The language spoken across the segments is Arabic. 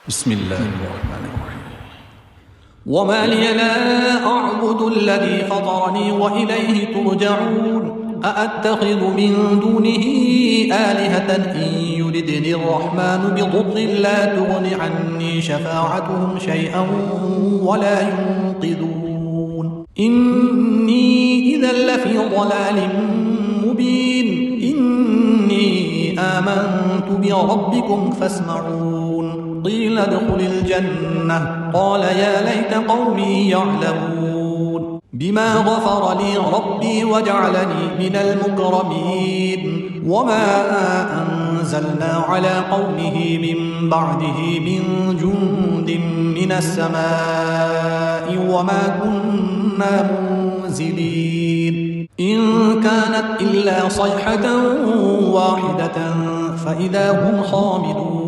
بسم الله الرحمن الرحيم. وما لي لا أعبد الذي فطرني وإليه ترجعون أأتخذ من دونه آلهة إن يردني الرحمن بضر لا تغن عني شفاعتهم شيئا ولا ينقذون إني إذا لفي ضلال مبين إني آمنت بربكم فاسمعون قيل ادخل الجنة قال يا ليت قومي يعلمون بما غفر لي ربي وجعلني من المكرمين وما أنزلنا على قومه من بعده من جند من السماء وما كنا منزلين إن كانت إلا صيحة واحدة فإذا هم خامدون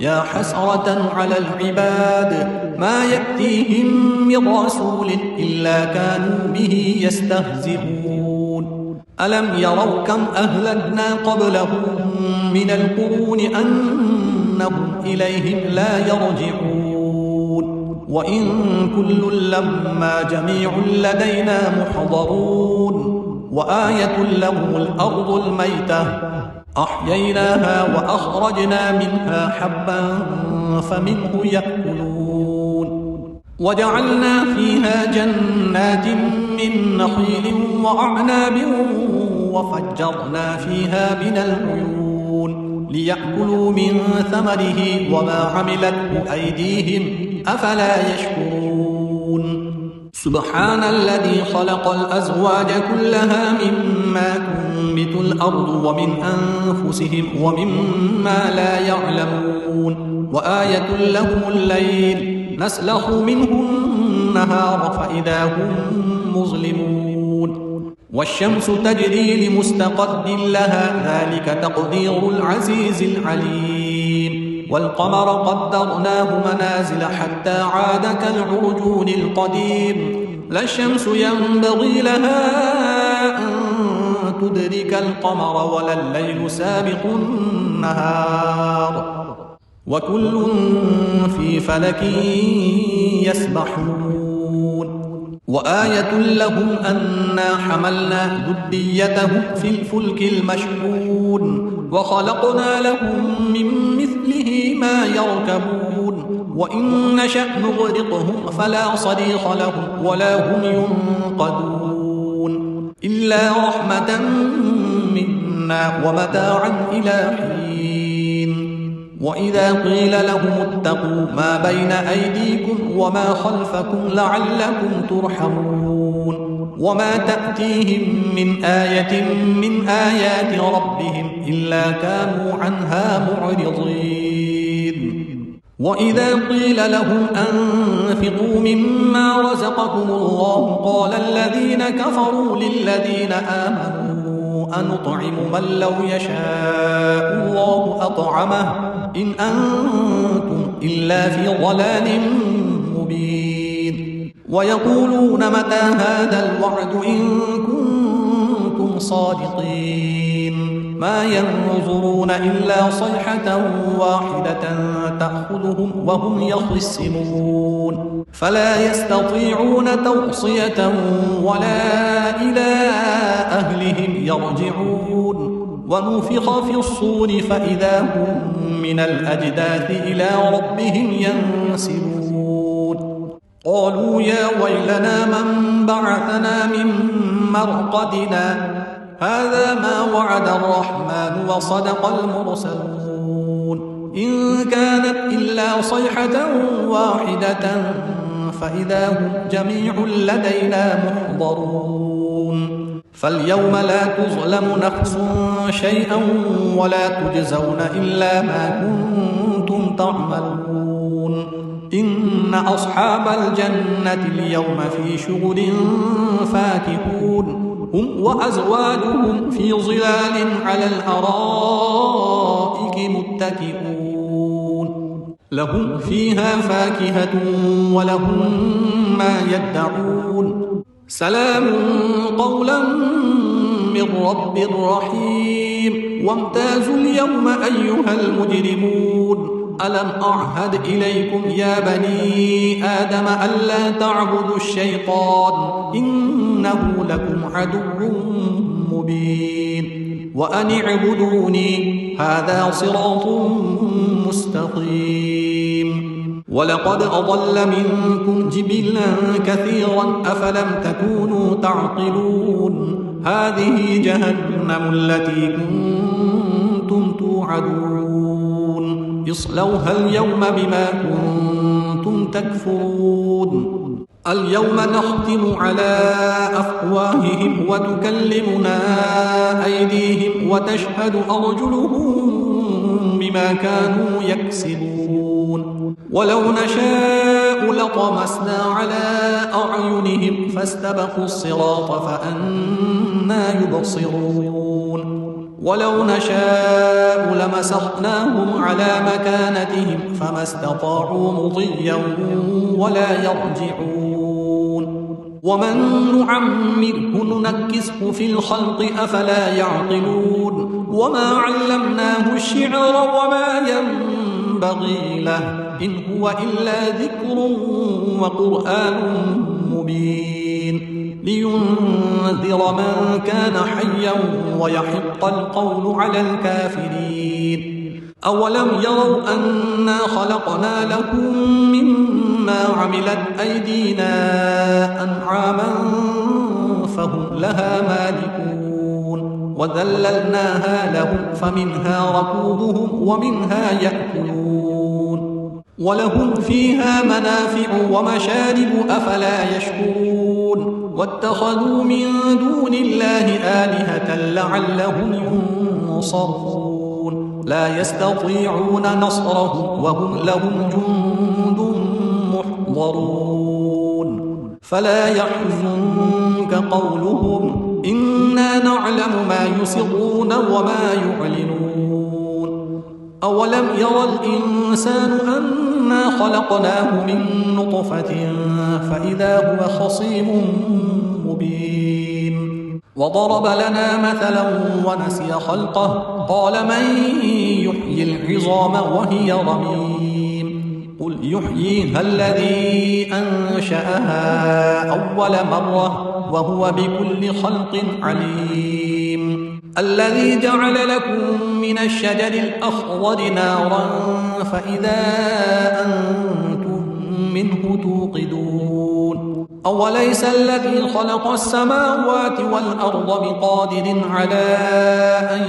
يا حسرة على العباد ما يأتيهم من رسول إلا كانوا به يستهزئون ألم يروا كم أهلكنا قبلهم من القرون أنهم إليهم لا يرجعون وإن كل لما جميع لدينا محضرون وآية لهم الأرض الميتة أحييناها وأخرجنا منها حبا فمنه يأكلون وجعلنا فيها جنات من نخيل وأعناب وفجرنا فيها من العيون ليأكلوا من ثمره وما عملته أيديهم أفلا يشكرون سبحان الذي خلق الأزواج كلها مما تنبت الأرض ومن أنفسهم ومما لا يعلمون وآية لهم الليل نسلخ منه النهار فإذا هم مظلمون والشمس تجري لمستقر لها ذلك تقدير العزيز العليم والقمر قدرناه منازل حتى عاد كالعرجون القديم لا الشمس ينبغي لها أن تدرك القمر ولا الليل سابق النهار وكل في فلك يسبحون وآية لهم أنا حملنا ذريتهم في الفلك المشحون وخلقنا لهم من مثله ما يركبون وإن نشأ نغرقهم فلا صريخ لهم ولا هم ينقذون إلا رحمة منا ومتاعا إلى حين وإذا قيل لهم اتقوا ما بين أيديكم وما خلفكم لعلكم ترحمون وما تأتيهم من آية من آيات ربهم إلا كانوا عنها معرضين وإذا قيل لهم أنفقوا مما رزقكم الله قال الذين كفروا للذين آمنوا أنطعم من لو يشاء الله أطعمه إن أنتم إلا في ضلال مبين ويقولون متى هذا الوعد إن كنتم صادقين ما ينظرون إلا صيحة واحدة تأخذهم وهم يخصمون فلا يستطيعون توصية ولا إلى أهلهم يرجعون ونفخ في الصور فإذا هم من الأجداث إلى ربهم ينسلون قالوا يا ويلنا من بعثنا من مرقدنا هذا ما وعد الرحمن وصدق المرسلون إن كانت إلا صيحة واحدة فإذا هم جميع لدينا محضرون فاليوم لا تظلم نفس شيئا ولا تجزون إلا ما كنتم تعملون إن أصحاب الجنة اليوم في شغل فاكهون هم وأزواجهم في ظلال على الأرائك متكئون لهم فيها فاكهة ولهم ما يدعون سلام قولا من رب رحيم وامتازوا اليوم أيها المجرمون ألم أعهد إليكم يا بني آدم ألا تعبدوا الشيطان إنه لكم عدو مبين وأن اعبدوني هذا صراط مستقيم ولقد أضل منكم جبلا كثيرا أفلم تكونوا تعقلون هذه جهنم التي كنتم توعدون اصلوها اليوم بما كنتم تكفرون اليوم نختم على أفواههم وتكلمنا أيديهم وتشهد أرجلهم بما كانوا يكسبون ولو نشاء لطمسنا على أعينهم فاستبقوا الصراط فأنى يبصرون ولو نشاء لمسخناهم على مكانتهم فما استطاعوا مضيا ولا يرجعون ومن نعمره ننكسه في الخلق أفلا يعقلون وما علمناه الشعر وما ينبغي له إن هو إلا ذكر وقرآن مبين لينذر من كان حيا ويحق القول على الكافرين أولم يروا أنا خلقنا لهم مما عملت أيدينا أنعاما فهم لها مالكون وذللناها لهم فمنها ركوبهم ومنها يأكلون ولهم فيها منافع ومشارب أفلا يشكرون واتخذوا من دون الله آلهة لعلهم ينصرون لا يستطيعون نصرهم وهم لهم جند محضرون فلا يحزنك قولهم إنا نعلم ما يسرون وما يعلنون أولم يرى الإنسان أنا خلقناه من نطفة فإذا هو خصيم مبين وضرب لنا مثلا ونسي خلقه قال من يحيي العظام وهي رميم قل يحييها الذي أنشأها أول مرة وهو بكل خلق عليم الذي جعل لكم من الشجر الأخضر نارا فإذا أنتم منه توقدون أوليس الذي خلق السماوات والأرض بقادر على أن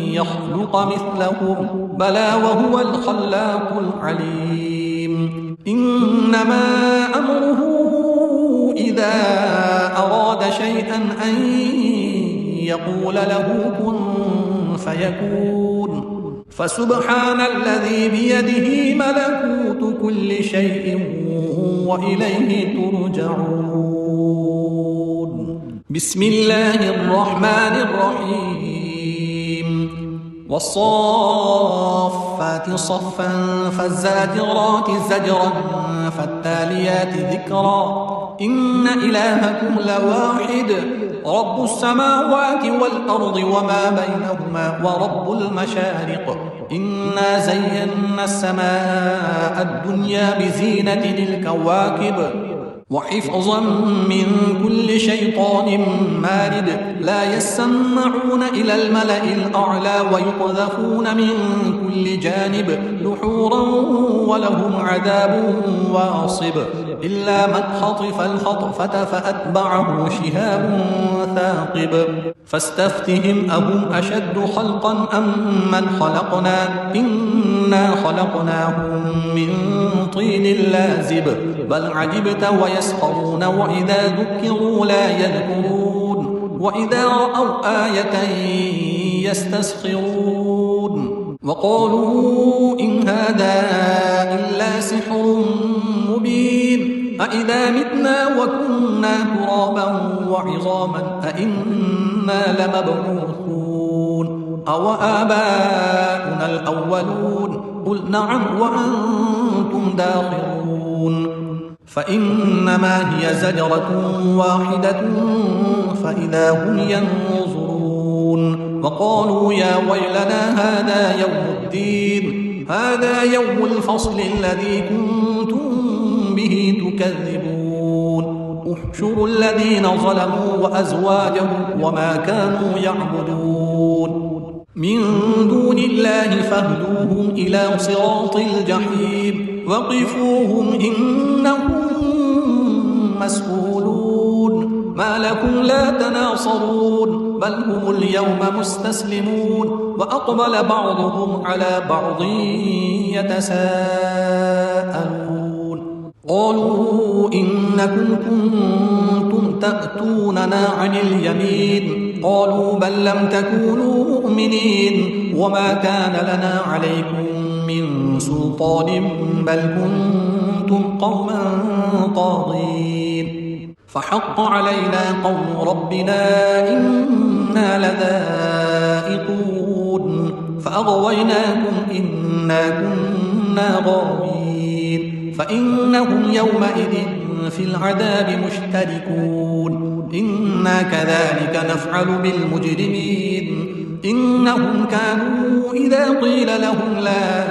يخلق مثلهم بلى وهو الخلاق العليم إنما أمره إذا أراد شيئا أن يقول له كن فيكون فسبحان الذي بيده ملكوت كل شيء وإليه ترجعون بسم الله الرحمن الرحيم والصافات صفا فالزاجرات زجرا فالتاليات ذكرا إن إلهكم لواحد رب السماوات والأرض وما بينهما ورب المشارق إنا زينا السماء الدنيا بزينة الكواكب وحفظا من كل شيطان مارد لا يسمعون إلى الملأ الأعلى ويقذفون من كل جانب دحورا ولهم عذاب واصب إلا من خطف الخطفة فأتبعه شهاب ثاقب فاستفتهم أهم أشد خلقا أم من خلقنا إنا خلقناهم من طين لازب بل عجبت ويسخرون وإذا ذكروا لا يذكرون وإذا رأوا آية يستسخرون وقالوا إن هذا إلا سحر مبين أإذا متنا وكنا ترابا وعظاما أإنا لمبعوثون أو آباؤنا الأولون قل نعم وأنتم داخرون فإنما هي زجرة واحدة فإذا هم ينظرون وقالوا يا ويلنا هذا يوم الدين هذا يوم الفصل الذي كنتم به تكذبون احشروا الذين ظلموا وأزواجهم وما كانوا يعبدون من دون الله فاهدوهم إلى صراط الجحيم وقفوهم إنهم مسؤولون ما لكم لا تناصرون بل هم اليوم مستسلمون وأقبل بعضهم على بعض يتساءلون قالوا إنكم كنتم تأتوننا عن اليمين قالوا بل لم تكونوا مؤمنين وما كان لنا عليكم من سلطان بل كنتم قوما طاغين فحق علينا قول ربنا إنا لذائقون فأغويناكم إنا كنا غاوين فإنهم يومئذ في العذاب مشتركون إنا كذلك نفعل بالمجرمين إنهم كانوا إذا قيل لهم لا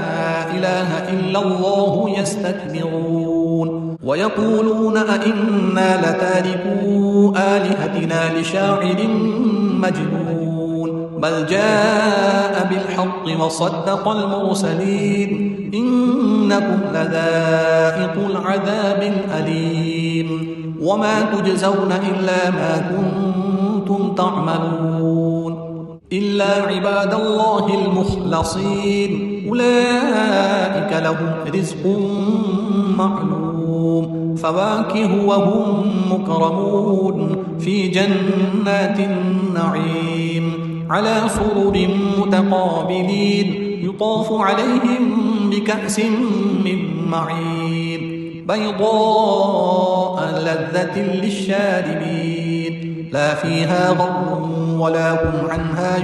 إله إلا الله يستكبرون ويقولون أئنا لتاركو آلهتنا لشاعر مجنون بل جاء بالحق وصدق المرسلين إنكم لذائق العذاب الأليم وما تجزون إلا ما كنتم تعملون إلا عباد الله المخلصين أولئك لهم رزق معلوم فواكه وهم مكرمون في جنات النعيم على سرر متقابلين يطاف عليهم بكأس من معين بيضاء لذة للشاربين لا فيها غر ولا هم عنها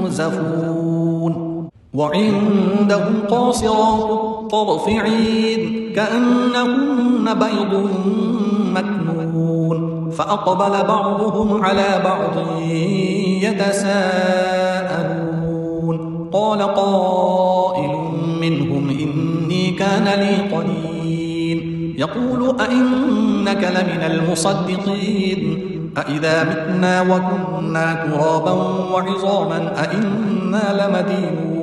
ينزفون وعندهم قاصرات الطرف عين كأنهن بيض مكنون فأقبل بعضهم على بعض يتساءلون قال قائل منهم إني كان لي قرين يقول أئنك لمن المصدقين أإذا متنا وكنا ترابا وعظاما أئنا لمدينون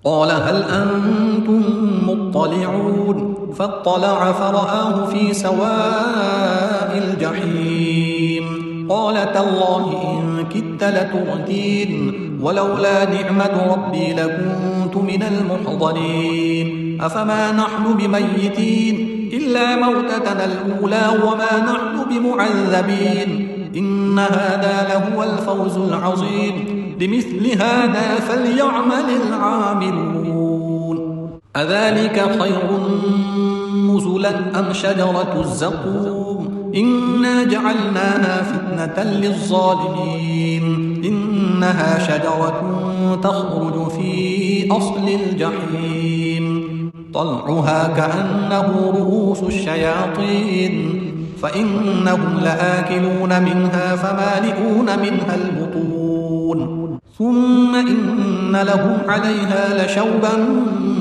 قال هل أنتم مطلعون فاطلع فرآه في سواء الجحيم قال تالله إن كدت لتردين ولولا نعمة ربي لكنت من المحضرين أفما نحن بميتين إلا موتتنا الأولى وما نحن بمعذبين إن هذا لهو الفوز العظيم لمثل هذا فليعمل العاملون أذلك خير نزلا أم شجرة الزقوم إنا جعلناها فتنة للظالمين إنها شجرة تخرج في أصل الجحيم طلعها كأنه رؤوس الشياطين فإنهم لآكلون منها فمالئون منها البطون ثم إن لهم عليها لشوبا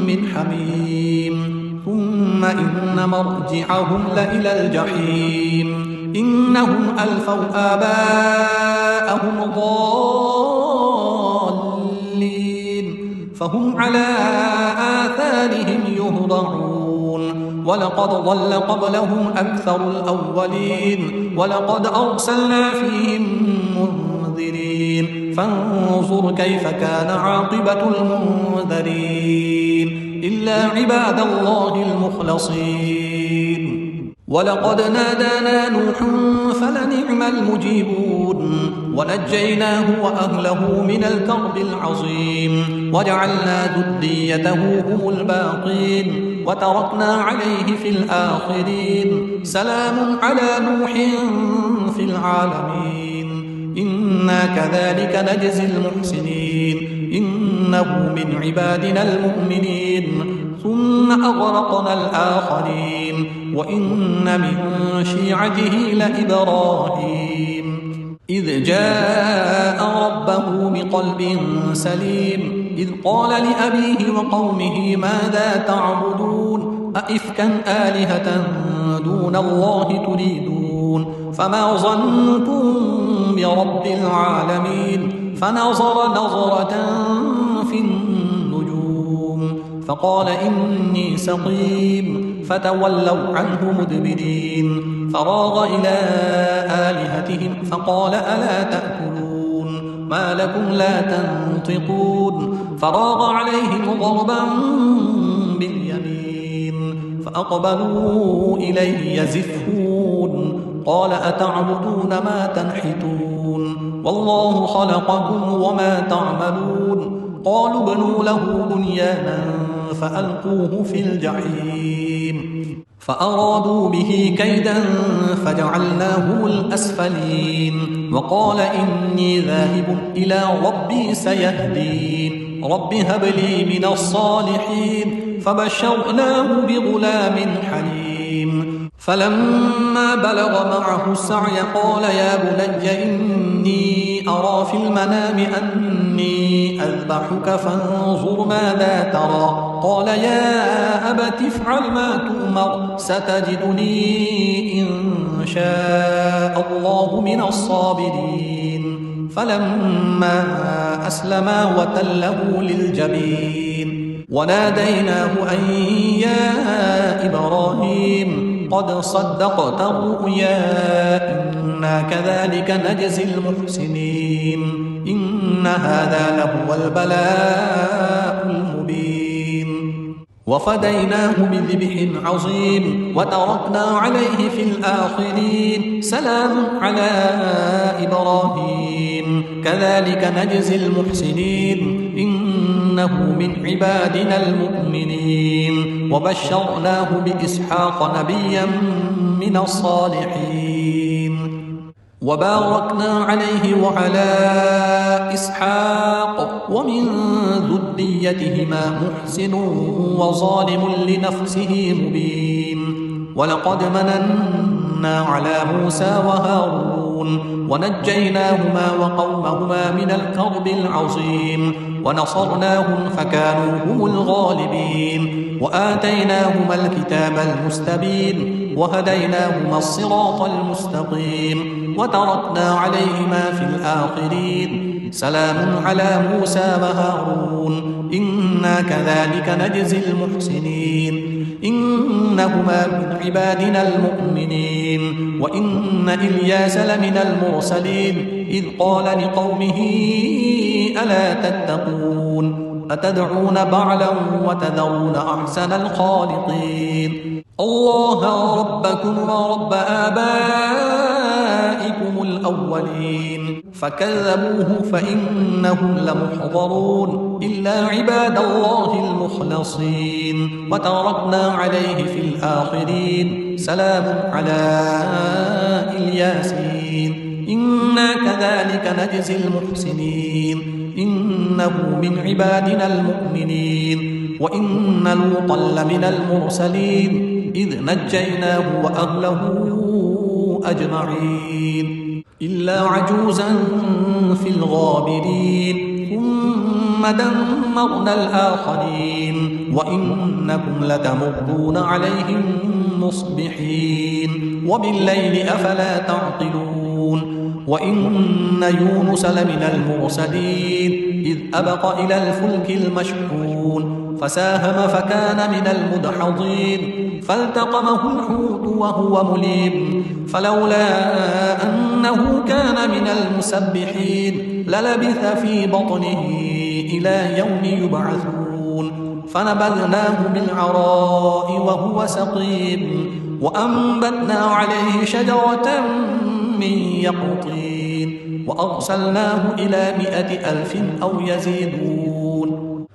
من حميم ثم إن مرجعهم لإلى الجحيم إنهم ألفوا آباءهم ضالين فهم على آثارهم يهرعون ولقد ضل قبلهم أكثر الأولين ولقد أرسلنا فيهم منذرين فانظر كيف كان عاقبة المنذرين إلا عباد الله المخلصين ولقد نادانا نوح فلنعم المجيبون ونجيناه وأهله من الكرب العظيم وجعلنا ذريته هم الباقين وتركنا عليه في الآخرين سلام على نوح في العالمين إنا كذلك نجزي المحسنين إنه من عبادنا المؤمنين ثم أغرقنا الآخرين وإن من شيعته لإبراهيم إذ جاء ربه بقلب سليم إذ قال لأبيه وقومه ماذا تعبدون أئفكا آلهة دون الله تريدون فما ظننتم برب العالمين فنظر نظرة في النجوم فقال إني سقيم فتولوا عنه مدبرين فراغ إلى آلهتهم فقال ألا تأكلون ما لكم لا تنطقون فراغ عليهم ضربا باليمين فأقبلوا إليه يزفون قال أتعبدون ما تنحتون والله خلقكم وما تعملون قالوا ابنوا له بنيانا فألقوه في الجحيم فأرادوا به كيدا فجعلناهم الأسفلين وقال إني ذاهب إلى ربي سيهدين رب هب لي من الصالحين فبشرناه بغلام حليم فلما بلغ معه السعي قال يا بني إني أرى في المنام أني أذبحك فانظر ماذا ترى قال يا أبت افعل ما تؤمر ستجدني إن شاء الله من الصابرين فلما أسلما وتله للجبين وناديناه أن يا إبراهيم قد صدقت الرؤيا إنا كذلك نجزي المحسنين إن هذا لهو البلاء المبين وفديناه بذبح عظيم وتركنا عليه في الآخرين سلام على إبراهيم كذلك نجزي المحسنين إنه من عبادنا المؤمنين وبشرناه بإسحاق نبيا من الصالحين وباركنا عليه وعلى إسحاق ومن ذريتهما محسن وظالم لنفسه مبين ولقد مننا على موسى وهارون ونجيناهما وقومهما من الكرب العظيم ونصرناهم فكانوا هم الغالبين وآتيناهما الكتاب المستبين وهديناهما الصراط المستقيم وتركنا عليهما في الآخرين سلام على موسى وهارون إنا كذلك نجزي المحسنين إنهما من عبادنا المؤمنين وإن إلياس لمن المرسلين إذ قال لقومه ألا تتقون أتدعون بعلا وتذرون أحسن الخالقين الله ربكم ورب آبائكم الأولين فكذبوه فإنهم لمحضرون إلا عباد الله المخلصين وتركنا عليه في الآخرين سلام على الياسين إنا كذلك نجزي المحسنين إنه من عبادنا المؤمنين وإن لوطا لمن المرسلين إذ نجيناه وأهله أجمعين إلا عجوزا في الغابرين ثم دمرنا الآخرين وإنكم لتمرون عليهم مصبحين وبالليل أفلا تعقلون وإن يونس لمن المرسلين إذ أبق إلى الفلك المشحون فساهم فكان من المدحضين فالتقمه الحوت وهو مليم فلولا أنه كان من المسبحين للبث في بطنه إلى يوم يبعثون فنبذناه بالعراء وهو سقيم وأنبتنا عليه شجرة من يقطين وأرسلناه إلى 100,000 أو يزيدون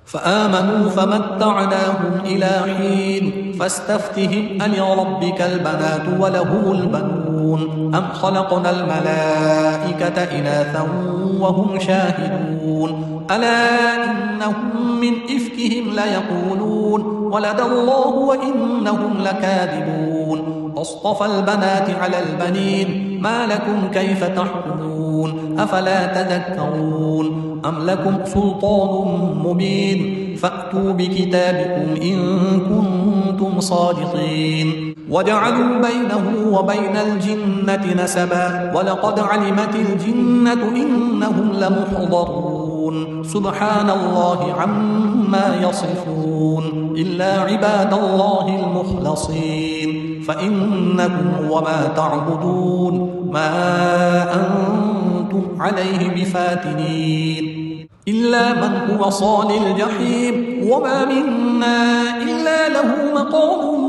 فآمنوا فمتعناهم إلى حين فاستفتهم ألربك البنات ولهم البنون أم خلقنا الملائكة إناثا وهم شاهدون ألا إنهم من إفكهم ليقولون ولد الله وإنهم لكاذبون أصطفى البنات على البنين ما لكم كيف تحكمون أفلا تذكرون أم لكم سلطان مبين فأتوا بكتابكم إن كنتم صادقين وجعلوا بينه وبين الجنة نسبا ولقد علمت الجنة إنهم لمحضرون سبحان الله عما يصفون إلا عباد الله المخلصين فإنكم وما تعبدون ما أنتم عليه بفاتنين إلا من هو صال الجحيم وما منا إلا له مقام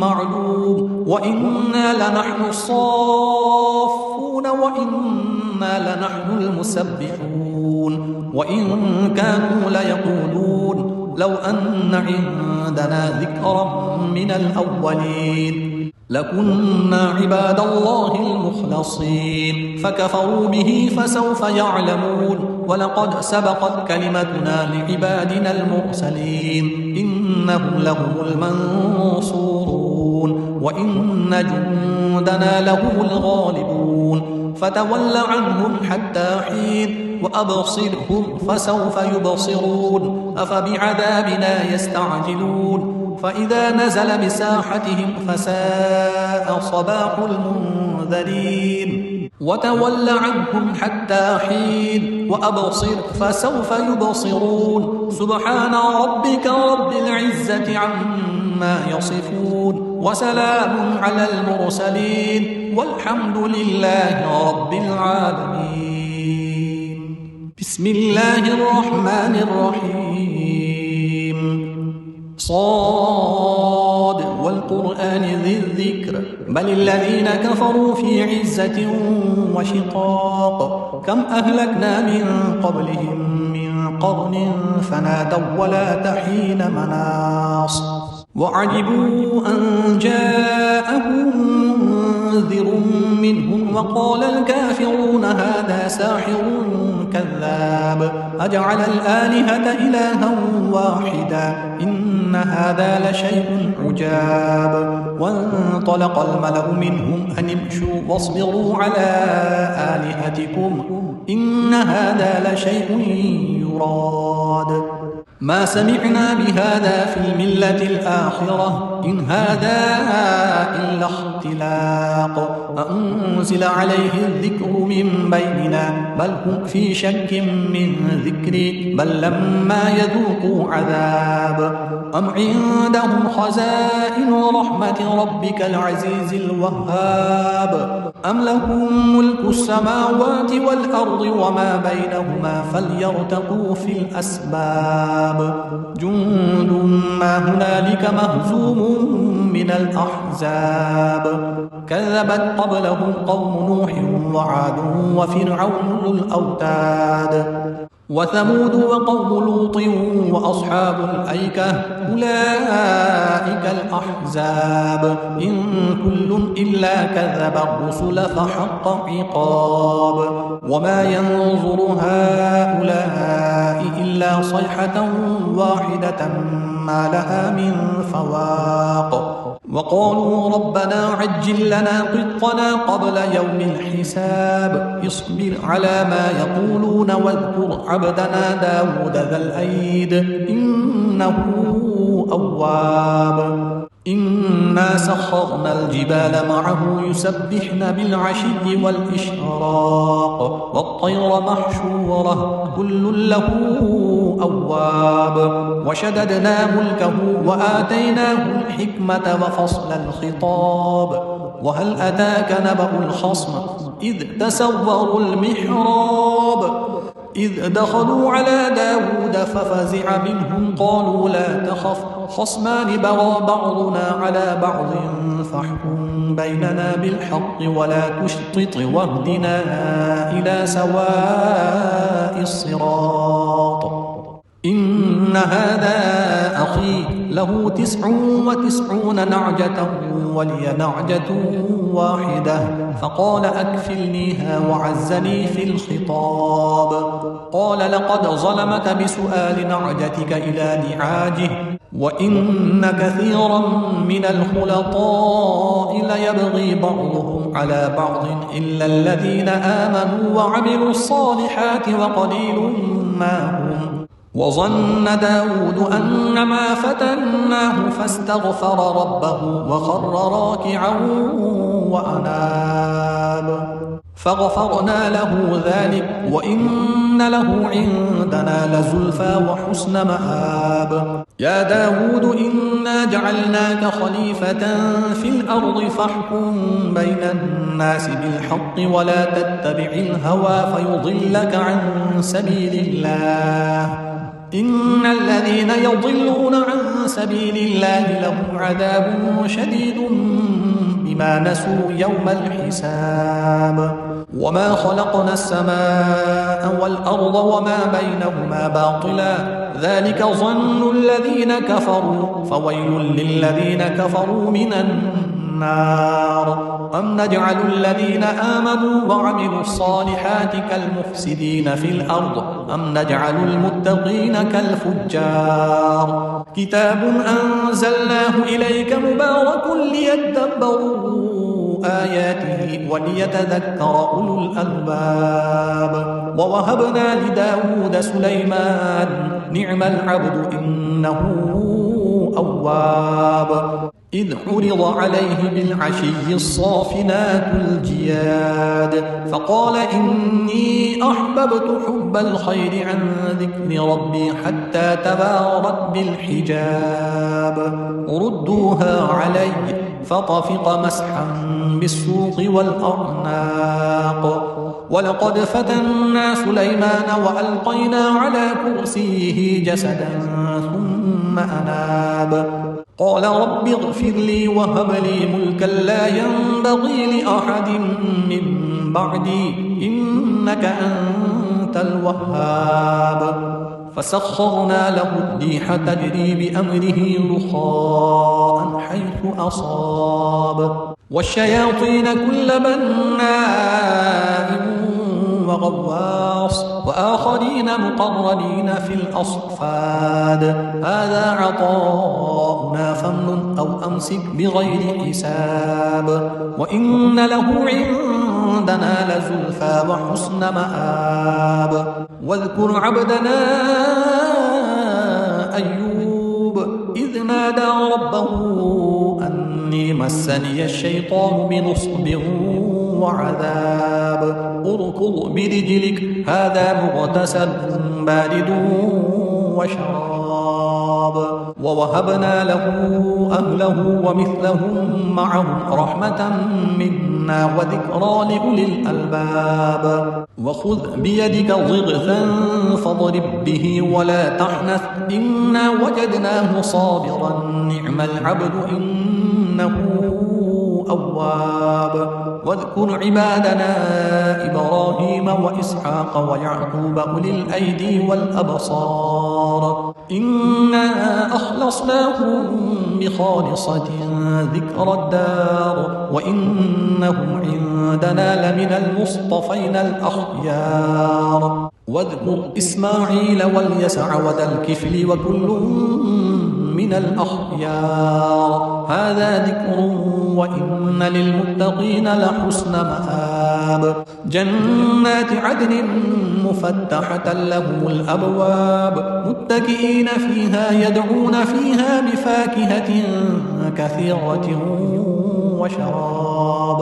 معلوم وإنا لنحن الصافون وإنا لنحن المسبحون وإن كانوا ليقولون لو أن عندنا ذكرا من الأولين لكنا عباد الله المخلصين فكفروا به فسوف يعلمون ولقد سبقت كلمتنا لعبادنا المرسلين إنهم لهم المنصورون وإن جندنا لهم الغالبون فتول عنهم حتى حين وأبصرهم فسوف يبصرون أفبعذابنا يستعجلون فإذا نزل بساحتهم فساء صباح المنذرين وتول عنهم حتى حين وأبصر فسوف يبصرون سبحان ربك رب العزة عما يصفون وسلام على المرسلين والحمد لله رب العالمين بسم الله الرحمن الرحيم صاد والقرآن ذي الذكر بل الذين كفروا في عزة وشقاق كم أهلكنا من قبلهم من قرن فنادوا ولا تحين مناص وعجبوا أن جاءهم منذر منهم وقال الكافرون هذا ساحر كذاب أجعل الآلهة إلها واحدا إن هذا لشيء عجاب وانطلق الملأ منهم أن امشوا واصبروا على آلهتكم إن هذا لشيء يراد ما سمعنا بهذا في الملة الآخرة إن هذا إلا اختلاق أنزل عليه الذكر من بيننا بل هم في شك من ذكري بل لما يذوقوا عذاب أم عندهم خزائن رحمة ربك العزيز الوهاب أم لهم ملك السماوات والأرض وما بينهما فليرتقوا في الأسباب جند ما هنالك مهزوم من الأحزاب كذبت قبلهم قوم نوح وعاد وفرعون ذو الأوتاد وثمود وقوم لوط وأصحاب الأيكة أولئك الأحزاب إن كل إلا كذب الرسل فحق عقاب وما ينظر هؤلاء إلا صيحة واحدة ما لها من فواق وقالوا ربنا عجل لنا قطنا قبل يوم الحساب اصبر على ما يقولون واذكر عبدنا داود ذا الأيد إنه أواب إنا سخرنا الجبال معه يسبحن بالعشي والإشراق والطير محشورة كل له أواب وشددنا ملكه وآتيناه الحكمة وفصل الخطاب وهل أتاك نبأ الخصم إذ تسوروا المحراب إذ دخلوا على داود ففزع منهم قالوا لا تخف خصمان بغى بعضنا على بعض فاحكم بيننا بالحق ولا تشطط واهدنا إلى سواء الصراط إن هذا أخي له 99 نعجة ولي نعجة واحدة فقال أكفلنيها وعزني في الخطاب قال لقد ظلمك بسؤال نعجتك إلى نعاجه وإن كثيرا من الخلطاء ليبغي بعضهم على بعض إلا الذين آمنوا وعملوا الصالحات وقليل ما هم. وظن داود أنما فتناه فاستغفر ربه وخر راكعا وأناب فغفرنا له ذلك وإن له عندنا لزلفى وحسن مآب. يا داود إنا جعلناك خليفة في الأرض فاحكم بين الناس بالحق ولا تتبع الهوى فيضلك عن سبيل الله. إن الذين يضلون عن سبيل الله لهم عذاب شديد بما نسوا يوم الحساب. وما خلقنا السماء والأرض وما بينهما باطلا ذلك ظن الذين كفروا فويل للذين كفروا من النار. أم نجعل الذين آمنوا وعملوا الصالحات كالمفسدين في الأرض أم نجعل المتقين كالفجار. كتاب أنزلناه إليك مبارك ليدبروا آياته وليتذكر أولو الألباب. ووهبنا لداود سليمان نعم العبد إنه أواب. إذ عرض عليه بالعشي الصافنات الجياد فقال إني أحببت حب الخير عن ذكر ربي حتى توارت بالحجاب. ردوها علي فطفق مسحا بالسوق والأعناق. ولقد فتنا سليمان وألقينا على كرسيه جسدا ثم أناب. قال رب اغفر لي وهب لي ملكا لا ينبغي لأحد من بعدي إنك أنت الوهاب. فسخرنا له الريح تجري بأمره رخاء حيث أصاب والشياطين كل بناء وغواص وآخرين مقرنين في الأصفاد. هذا عطاؤنا فامنن أو أمسك بغير حساب. وإن له عندنا لزلفى وحسن مآب. واذكر عبدنا أيوب إذ نادى ربه أني مسني الشيطان بنصب وعذاب. اركض برجلك هذا مغتسل بارد وشراب. ووهبنا له أهله ومثلهم معهم رحمة منا وذكرى لأولي الألباب. وخذ بيدك ضغثا فاضرب به ولا تحنث إنا وجدناه صابرا نعم العبد إنه أواب. واذكر عبادنا إبراهيم وإسحاق ويعقوب أولي الأيدي والأبصار إنا أخلصناهم بخالصة ذكر الدار وإنهم عندنا لمن المصطفين الأخيار. واذكر إسماعيل واليسع وذا الكفل وكل من الأخيار. هذا ذكر وإن للمتقين لحسن مآب. جنات عدن مفتحة لهم الأبواب متكئين فيها يدعون فيها بفاكهة كثيرة وشراب.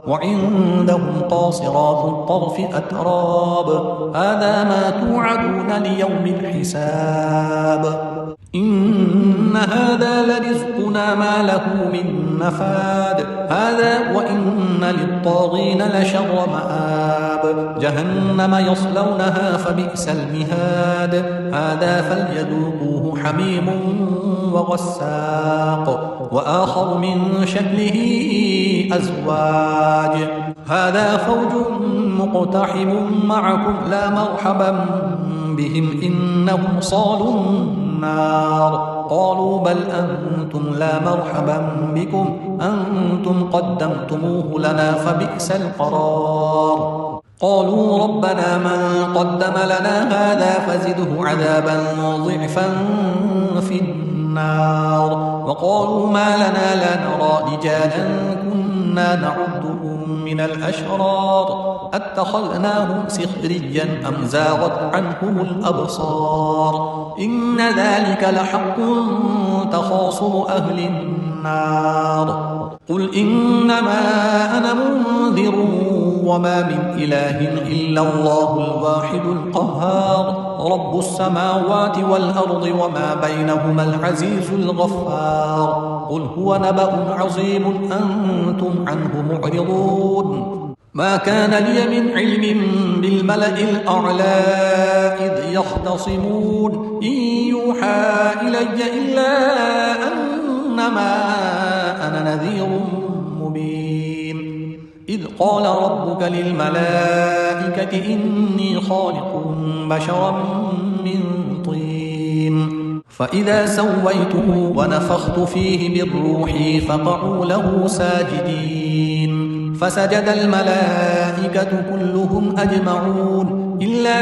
وعندهم قاصرات الطرف أتراب. هذا ما توعدون ليوم الحساب. إن هذا لرزقنا ما له من نفاد. هذا وإن للطاغين لشر مآب. جهنم يصلونها فبئس المهاد. هذا فليذوقوه حميم وغساق وآخر من شكله أزواج. هذا فوج مقتحم معكم لا مرحبا بهم إنهم صالوا النار. قالوا بل أنتم لا مرحبا بكم أنتم قدمتموه لنا فبئس القرار. قالوا ربنا من قدم لنا هذا فزده عذابا ضعفا في النار. النار وقالوا ما لنا لا نرى رجالا كنا نعدهم من الأشرار أتخذناهم سخريا أم زاغت عنهم الأبصار إن ذلك لحق تخاصم أهل النار قل إنما أنا منذر وما من إله إلا الله الواحد القهار رب السماوات والأرض وما بينهما العزيز الغفار قل هو نبأ عظيم أنتم عنه معرضون ما كان لي من علم بالملأ الأعلى إذ يختصمون إن يوحى إلي إلا أنما أنا نذير مبين إذ قال ربك للملائكة إني خالق بشرا من طين فإذا سويته ونفخت فيه من روحي فقعوا له ساجدين فسجد الملائكة كلهم أجمعون إلا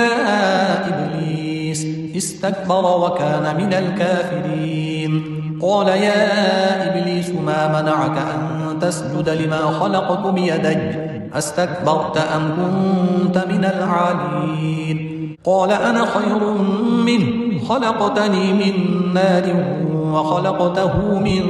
إبليس استكبر وكان من الكافرين قال يا إبليس ما منعك أن تسجد لما خلقت بيدي أستكبرت أم كنت من العالين قال أنا خير منه خلقتني من نار وخلقته من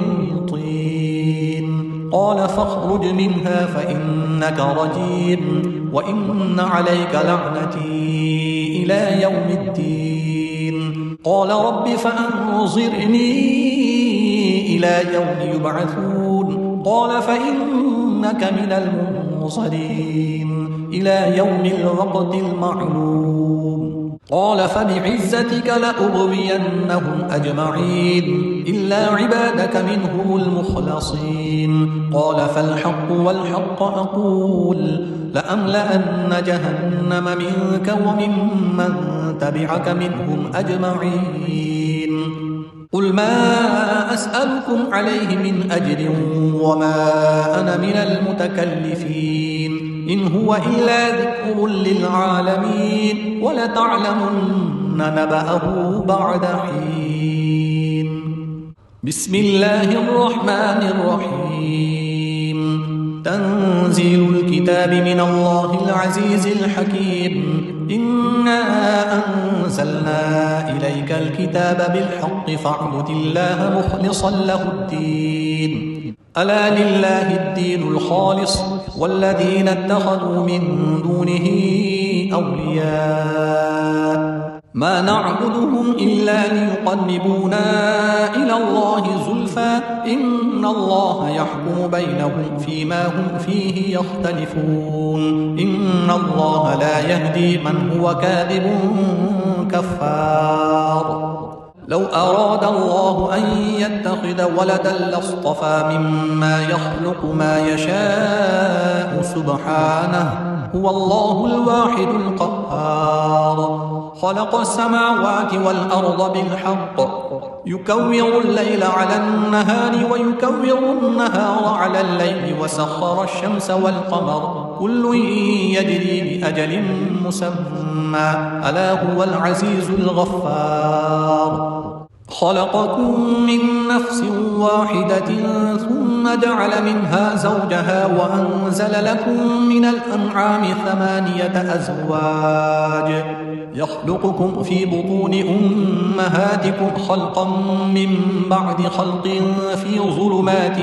طين قال فاخرج منها فإنك رجيم وإن عليك لعنتي إلى يوم الدين قال رب فأنظرني إلى يوم يبعثون قال فإنك من المنظرين إلى يوم الوقت المعلوم قال فبعزتك لأغوينهم أجمعين إلا عبادك منهم المخلصين قال فالحق والحق أقول لأملأن جهنم منك وممن تبعك منهم أجمعين قل ما أسألكم عليه من أجر وما أنا من المتكلفين إن هو إلا ذكر للعالمين ولتعلمن نبأه بعد حين بسم الله الرحمن الرحيم تنزيل الكتاب من الله العزيز الحكيم إنا أنزلنا إليك الكتاب بالحق فاعبد الله مخلصا له الدين ألا لله الدين الخالص والذين اتخذوا من دونه أولياء ما نعبدهم إلا ليقربونا إلى الله زلفى إن الله يحكم بينهم فيما هم فيه يختلفون إن الله لا يهدي من هو كاذب كفار لو أراد الله أن يتخذ ولدا لاصطفى مما يخلق ما يشاء سبحانه هو الله الواحد القهار خلق السماوات والأرض بالحق يكور الليل على النهار ويكور النهار على الليل وسخر الشمس والقمر كل يجري بأجل مسمى ألا هو العزيز الغفار خلقكم من نفس واحدة ثم جعل منها زوجها وأنزل لكم من الأنعام 8 أزواج يخلقكم في بطون أمهاتكم خلقا من بعد خلق في ظلمات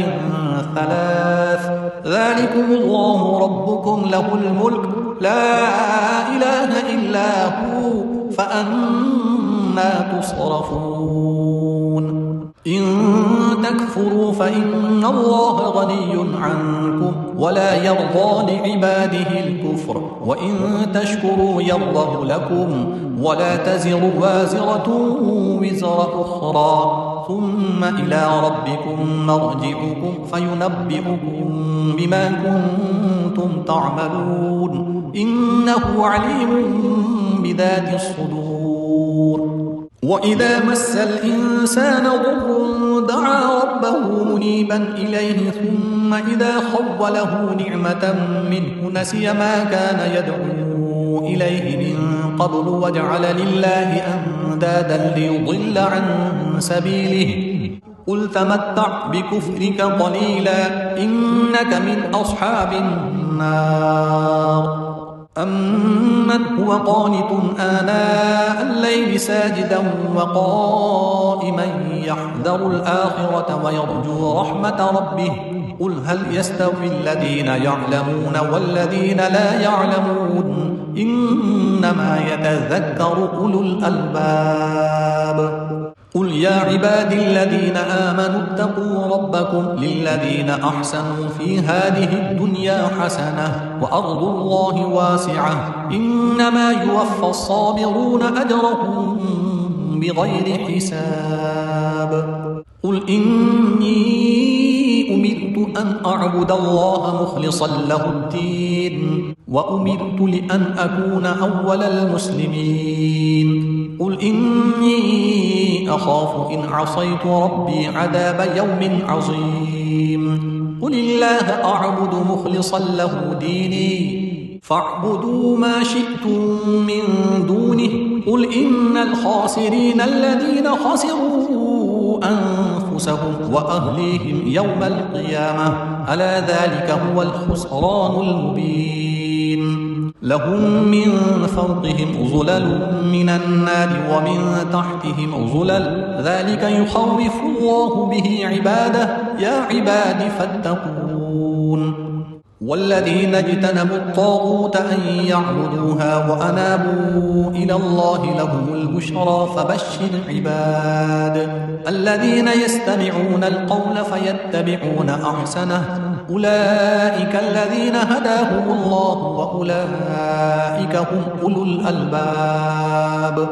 3 ذلكم الله ربكم له الملك لا إله إلا هو فأنا تصرفون إن تكفروا فإن الله غني عنكم ولا يرضى لعباده الكفر وإن تشكروا يرضه لكم ولا تزر وازرة وزر أخرى ثم إلى ربكم مرجعكم فينبئكم بما كنتم تعملون إنه عليم بذات الصدور وإذا مس الإنسان ضر دعا ربه منيبا إليه ثم إذا خوله نعمة منه نسي ما كان يدعو إليه من قبل وجعل لله أندادا ليضل عن سبيله قل تمتع بكفرك قليلا إنك من أصحاب النار أمن هو قانت آناء الليل ساجدا وقائما يحذر الآخرة ويرجو رحمة ربه قل هل يستوي الذين يعلمون والذين لا يعلمون إنما يتذكر أولو الألباب قل يا عبادي الذين آمنوا اتقوا ربكم للذين أحسنوا في هذه الدنيا حسنة وأرض الله واسعة إنما يوفى الصابرون أجرهم بغير حساب قل إني أمرت أن أعبد الله مخلصا له الدين وأمرت لأن أكون أول المسلمين قل إني أخاف إن عصيت ربي عذاب يوم عظيم قل الله أعبد مخلصا له ديني فاعبدوا ما شئتم من دونه قل إن الخاسرين الذين خسروا أنفسهم وأهليهم يوم القيامة ألا ذلك هو الخسران المبين لهم من فوقهم ظلل من النار ومن تحتهم ظلل ذلك يخوف الله به عباده يا عباد فاتقون والذين اجتنبوا الطاغوت أن يعبدوها وأنابوا إلى الله لهم البشرى فبشر عباد الذين يستمعون القول فيتبعون أحسنه أولئك الذين هداهم الله وأولئك هم أولو الألباب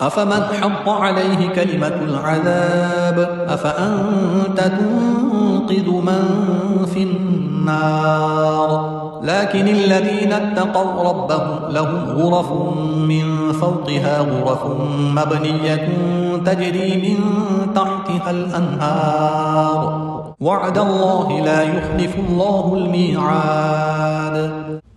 أفمن حق عليه كلمة العذاب أفأنت تنقذ من في النار لكن الذين اتقوا ربهم لهم غرف من فوقها غرف مبنية تجري من تحتها الأنهار وعد الله لا يخلف الله الميعاد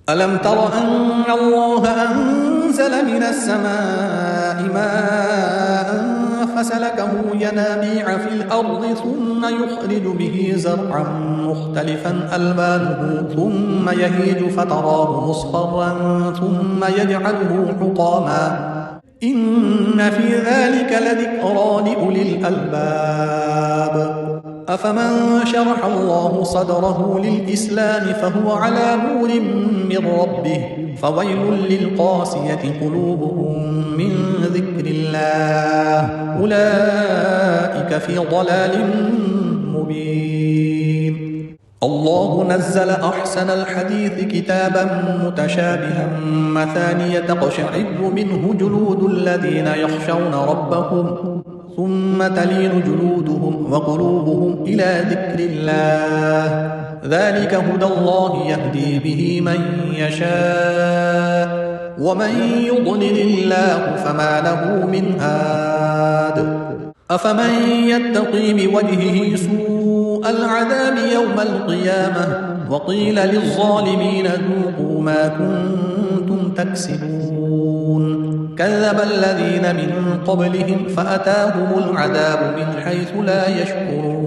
ألم تر أن الله أنزل من السماء ماء فسلكه ينابيع في الأرض ثم يخرج به زرعا مختلفا ألوانه ثم يهيج فتراه مصفرا ثم يجعله حطاما إن في ذلك لذكرى لأولي الألباب أفمن شرح الله صدره للإسلام فهو على نور من ربه فويل للقاسية قلوبهم من ذكر الله أولئك في ضلال مبين الله نزل أحسن الحديث كتابا متشابها مثانية تقشعر منه جلود الذين يخشون ربهم ثم تلين جلودهم وقلوبهم إلى ذكر الله ذلك هدى الله يهدي به من يشاء ومن يضلل الله فما له من هاد أفمن يتقي بوجهه سوء العذاب يوم القيامة وقيل للظالمين ذوقوا ما كنتم تكسبون كذب الذين من قبلهم فأتاهم العذاب من حيث لا يشعرون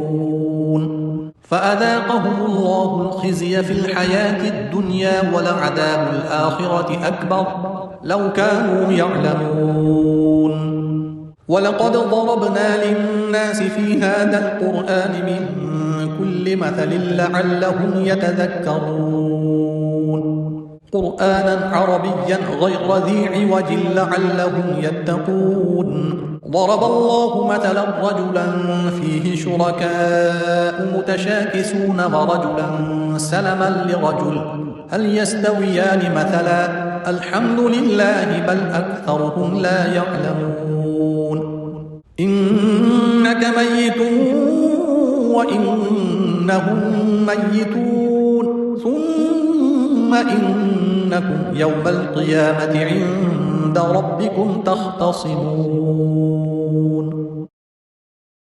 فأذاقهم الله الخزي في الحياة الدنيا ولعذاب الآخرة أكبر لو كانوا يعلمون ولقد ضربنا للناس في هذا القرآن من كل مثل لعلهم يتذكرون قرآنا عربيا غير ذي عوج لعلهم يتقون ضرب الله مثلا رجلا فيه شركاء متشاكسون ورجلا سلما لرجل هل يستويان مثلا الحمد لله بل أكثرهم لا يعلمون إنك ميت وإنهم ميتون ثم إنكم يوم القيامة عند ربكم تختصمون